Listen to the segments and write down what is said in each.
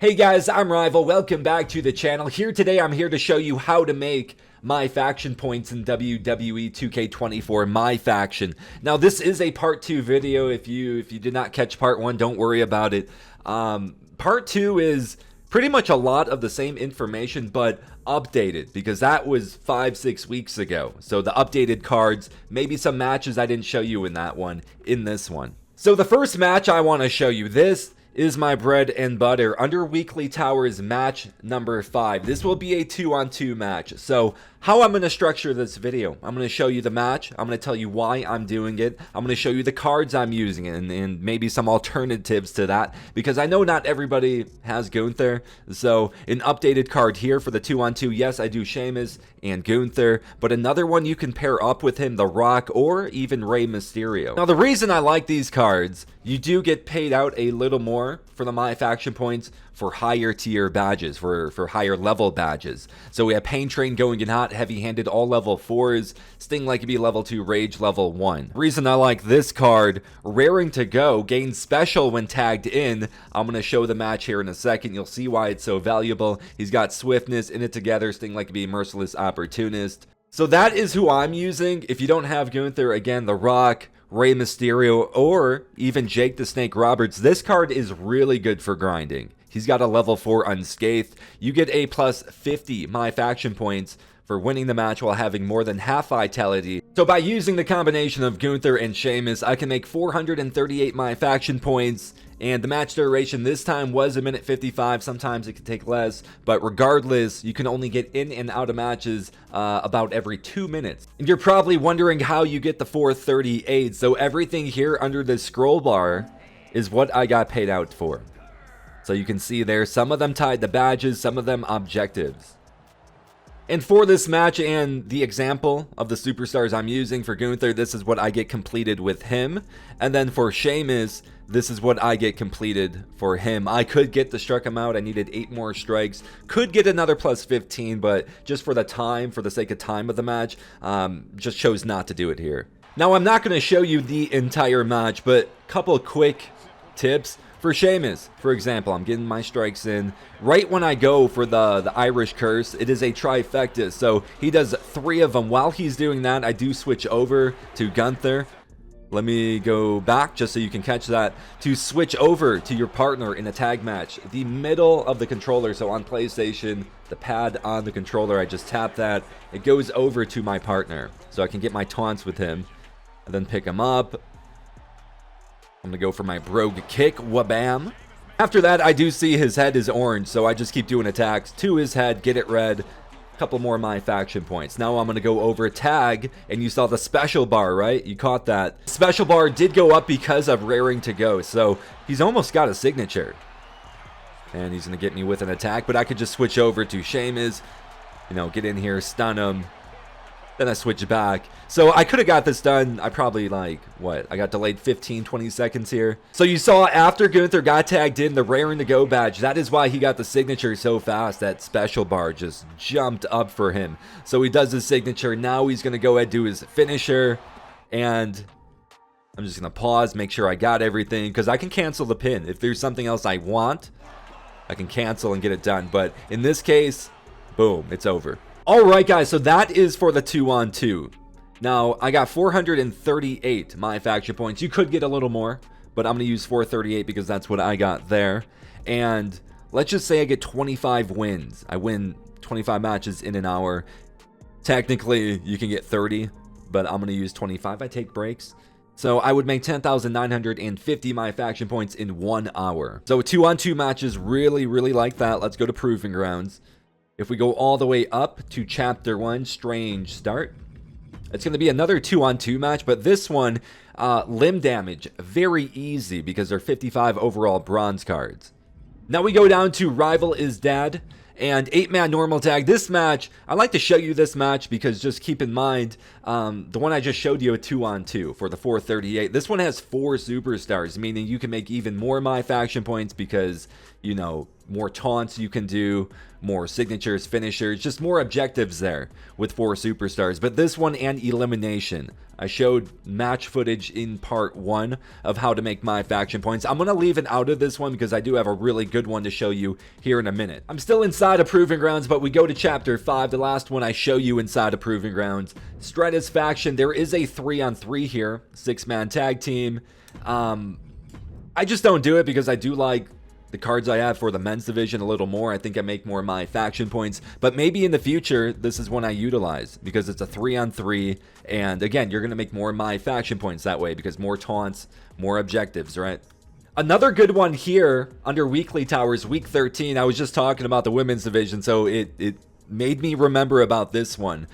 Hey guys, I'm Rival. Welcome back to the channel. I'm here to show you how to make my faction points in WWE2K24 MyFACTIon. Now this is a part 2 video. If you did not catch part 1, don't worry about it. Part 2 is pretty much a lot of the same information but updated, because that was 5-6 weeks ago. So the updated cards, maybe some matches I didn't show you in that one, in this one. So the first match I want to show you, this is my bread and butter. Under Weekly Towers match number 5. This will be a 2-on-2 match. So how I'm going to structure this video, I'm going to show you the match. I'm going to tell you why I'm doing it. I'm going to show you the cards I'm using and maybe some alternatives to that, because I know not everybody has Gunther. So an updated card here for the 2-on-2. Yes, I do Sheamus and Gunther, but another one you can pair up with him, The Rock or even Rey Mysterio. Now the reason I like these cards, you do get paid out a little more for the MyFACTIon points for higher tier badges, for higher level badges. So we have Pain Train going in hot, Heavy Handed all level 4s, Sting Like Be level 2, Rage level 1. Reason I like this card, Raring to Go, gains special when tagged in. I'm going to show the match here in a second. You'll see why it's so valuable. He's got Swiftness, In It Together, Sting Like Be Merciless Opportunist. So that is who I'm using. If you don't have Gunther, again, The Rock, Rey Mysterio, or even Jake the Snake Roberts, this card is really good for grinding. He's got a level 4 Unscathed. You get a plus 50 MyFACTIon points for winning the match while having more than half vitality. So by using the combination of Gunther and Sheamus, I can make 438 MyFACTIon points, and the match duration this time was 1:55. Sometimes it can take less, but regardless, you can only get in and out of matches about every 2 minutes. And you're probably wondering how you get the 438. So everything here under this scroll bar is what I got paid out for. So you can see there, some of them tied to badges, some of them objectives. And for this match and the example of the superstars I'm using, for Gunther, this is what I get completed with him. And then for Sheamus, this is what I get completed for him. I could get the struck him out. I needed 8 more strikes. Could get another plus 15, but just for the time, for the sake of time of the match, just chose not to do it here. Now, I'm not going to show you the entire match, but a couple quick tips. For Sheamus, for example, I'm getting my strikes in. Right when I go for the Irish Curse, it is a trifecta, so he does 3 of them. While he's doing that, I do switch over to Gunther. Let me go back just so you can catch that. To switch over to your partner in a tag match, the middle of the controller, so on PlayStation, the pad on the controller, I just tap that. It goes over to my partner, so I can get my taunts with him, and then pick him up. I'm going to go for my brogue kick, wabam. After that, I do see his head is orange, so I just keep doing attacks to his head, get it red. A couple more MyFACTIon points. Now I'm going to go over tag, and you saw the special bar, right? You caught that. Special bar did go up because of Raring to Go, so he's almost got a signature. And he's going to get me with an attack, but I could just switch over to Sheamus, get in here, stun him. Then I switch back. So I could have got this done. I probably I got delayed 15-20 seconds here. So you saw after Gunther got tagged in, the Raring to Go badge, that is why he got the signature so fast. That special bar just jumped up for him. So he does his signature. Now he's going to go ahead and do his finisher. And I'm just going to pause, make sure I got everything, because I can cancel the pin. If there's something else I want, I can cancel and get it done. But in this case, boom, it's over. Alright guys, so that is for the 2-on-2. Now, I got 438 MyFACTIon points. You could get a little more, but I'm going to use 438 because that's what I got there. And let's just say I get 25 wins. I win 25 matches in an hour. Technically, you can get 30, but I'm going to use 25. I take breaks. So I would make 10,950 MyFACTIon points in 1 hour. So 2-on-2 matches, really like that. Let's go to Proving Grounds. If we go all the way up to Chapter 1, Strange Start, it's going to be another 2-on-2 match, but this one, limb damage, very easy because they're 55 overall bronze cards. Now we go down to Rival is Dad and 8-man normal tag. This match, I like to show you this match because just keep in mind, the one I just showed you a 2-on-2 for the 438. This one has 4 superstars, meaning you can make even more MyFACTIon points because you know, more taunts you can do, more signatures, finishers, just more objectives there with 4 superstars. But this one and elimination, I showed match footage in part 1 of how to make my faction points. I'm going to leave it out of this one because I do have a really good one to show you here in a minute. I'm still inside of Proving Grounds, but we go to chapter 5, the last one I show you inside of Proving Grounds. Stratus faction, there is a 3-on-3 here, 6-man tag team. I just don't do it because I do like the cards I have for the men's division a little more. I think I make more of my faction points, but maybe in the future this is one I utilize because it's a 3-on-3, and again, you're gonna make more of my faction points that way because more taunts, more objectives, right? Another good one here under weekly towers, week 13. I was just talking about the women's division, so it made me remember about this one.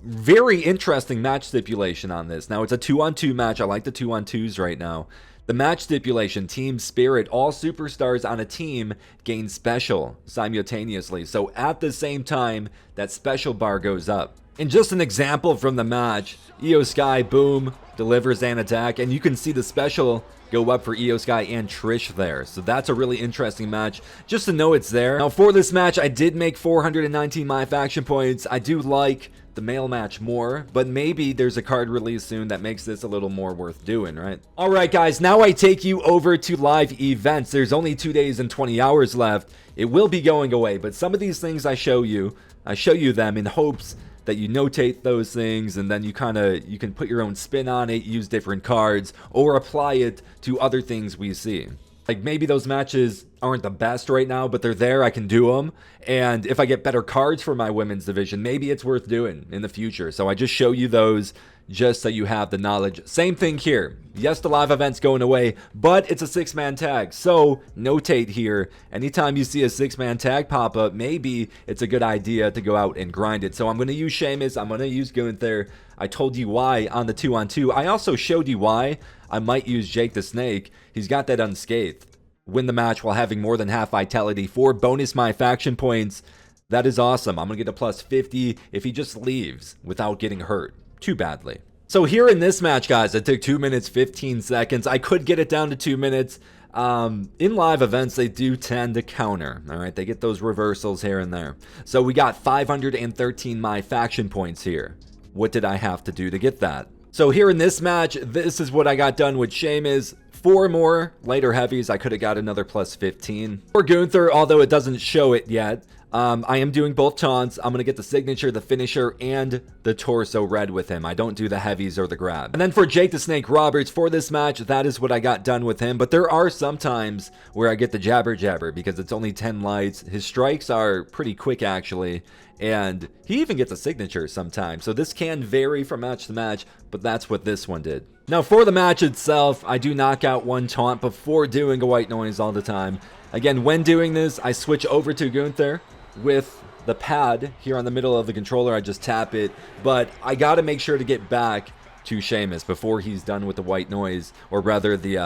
Very interesting match stipulation on this. Now it's a 2-on-2 match. I like the 2-on-2s right now. The match stipulation, team spirit, all superstars on a team gain special simultaneously. So at the same time, that special bar goes up. And just an example from the match, Io Sky, boom, delivers an attack, and you can see the special go up for Io Sky and Trish there. So that's a really interesting match, just to know it's there. Now for this match, I did make 419 my faction points. I do like the male match more, but maybe there's a card release soon that makes this a little more worth doing, right? All right, guys, now I take you over to live events. There's only 2 days and 20 hours left. It will be going away, but some of these things I show you them in hopes that you notate those things, and then you can put your own spin on it, use different cards, or apply it to other things we see. Like maybe those matches aren't the best right now, but they're there, I can do them. And if I get better cards for my women's division, maybe it's worth doing in the future. So I just show you those just so you have the knowledge. Same thing here. Yes, the live event's going away, but it's a 6-man tag. So notate here, anytime you see a 6-man tag pop up, maybe it's a good idea to go out and grind it. So I'm going to use Sheamus. I'm going to use Gunther. I told you why on the 2-on-2. I also showed you why I might use Jake the Snake. He's got that unscathed. Win the match while having more than half vitality for bonus my faction points. That is awesome. I'm going to get a plus 50 if he just leaves without getting hurt too badly. So here in this match, guys, it took 2 minutes, 15 seconds. I could get it down to 2 minutes. In live events, they do tend to counter. All right, they get those reversals here and there. So we got 513 my faction points here. What did I have to do to get that? So here in this match, this is what I got done with Sheamus. 4 more lighter heavies. I could have got another plus 15. For Gunther, although it doesn't show it yet, I am doing both taunts. I'm going to get the signature, the finisher, and the torso red with him. I don't do the heavies or the grab. And then for Jake the Snake Roberts, for this match, that is what I got done with him. But there are some times where I get the jabber jabber because it's only 10 lights. His strikes are pretty quick, actually. And he even gets a signature sometimes. So this can vary from match to match, but that's what this one did. Now for the match itself, I do knock out 1 taunt before doing a white noise all the time. Again, when doing this, I switch over to Gunther with the pad here on the middle of the controller. I just tap it, but I got to make sure to get back to Sheamus before he's done with the white noise, or rather the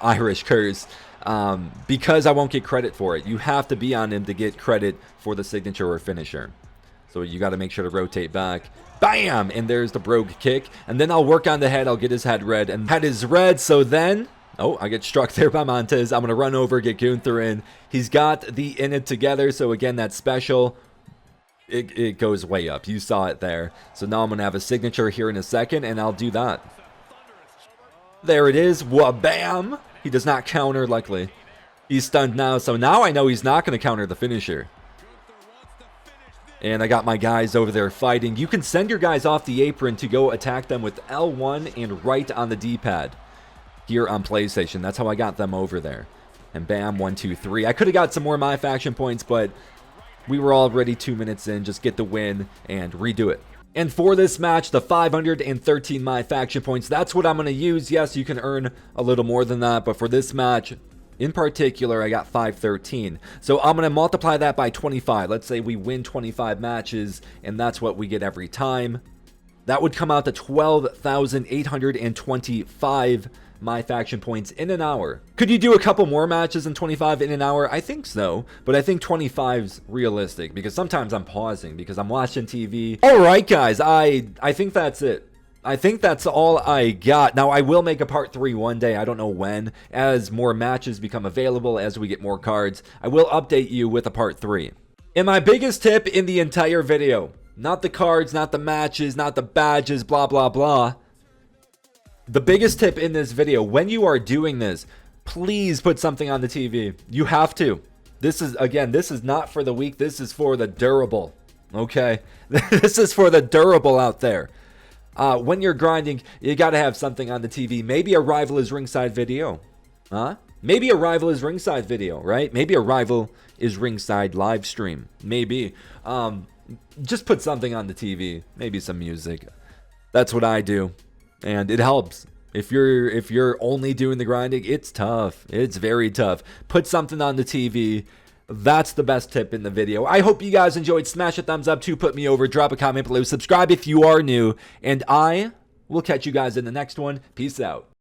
Irish curse, because I won't get credit for it. You have to be on him to get credit for the signature or finisher. So you got to make sure to rotate back. Bam! And there's the brogue kick. And then I'll work on the head. I'll get his head red. And head is red. So then, oh, I get struck there by Montez. I'm going to run over, get Gunther in. He's got the in it together. So again, that special, it goes way up. You saw it there. So now I'm going to have a signature here in a second, and I'll do that. There it is. Wha-bam! He does not counter, luckily. He's stunned now. So now I know he's not going to counter the finisher. And I got my guys over there fighting. You can send your guys off the apron to go attack them with L1 and right on the D-pad here on PlayStation. That's how I got them over there. And bam, 1, 2, 3. I could have got some more my faction points, but we were already 2 minutes in. Just get the win and redo it. And for this match, the 513 my faction points, that's what I'm going to use. Yes, you can earn a little more than that, but for this match in particular, I got 513. So I'm going to multiply that by 25. Let's say we win 25 matches, and that's what we get every time. That would come out to 12,825 my faction points in an hour. Could you do a couple more matches in 25 in an hour? I think so, but I think 25's realistic because sometimes I'm pausing because I'm watching TV. All right, guys, I think that's it. I think that's all I got. Now, I will make a part 3 one day. I don't know when. As more matches become available, as we get more cards, I will update you with a part 3. And my biggest tip in the entire video, not the cards, not the matches, not the badges, blah, blah, blah. The biggest tip in this video, when you are doing this, please put something on the TV. You have to. This is, again, this is not for the weak. This is for the durable. Okay? This is for the durable out there. When you're grinding, you got to have something on the TV. Maybe a Rival is Ringside video. Maybe a Rival is Ringside video, right? Maybe a Rival is Ringside live stream. Maybe. Just put something on the TV. Maybe some music. That's what I do. And it helps. If you're only doing the grinding, it's tough. It's very tough. Put something on the TV. That's the best tip in the video. I hope you guys enjoyed. Smash a thumbs up to put me over. Drop a comment below. Subscribe if you are new. And I will catch you guys in the next one. Peace out.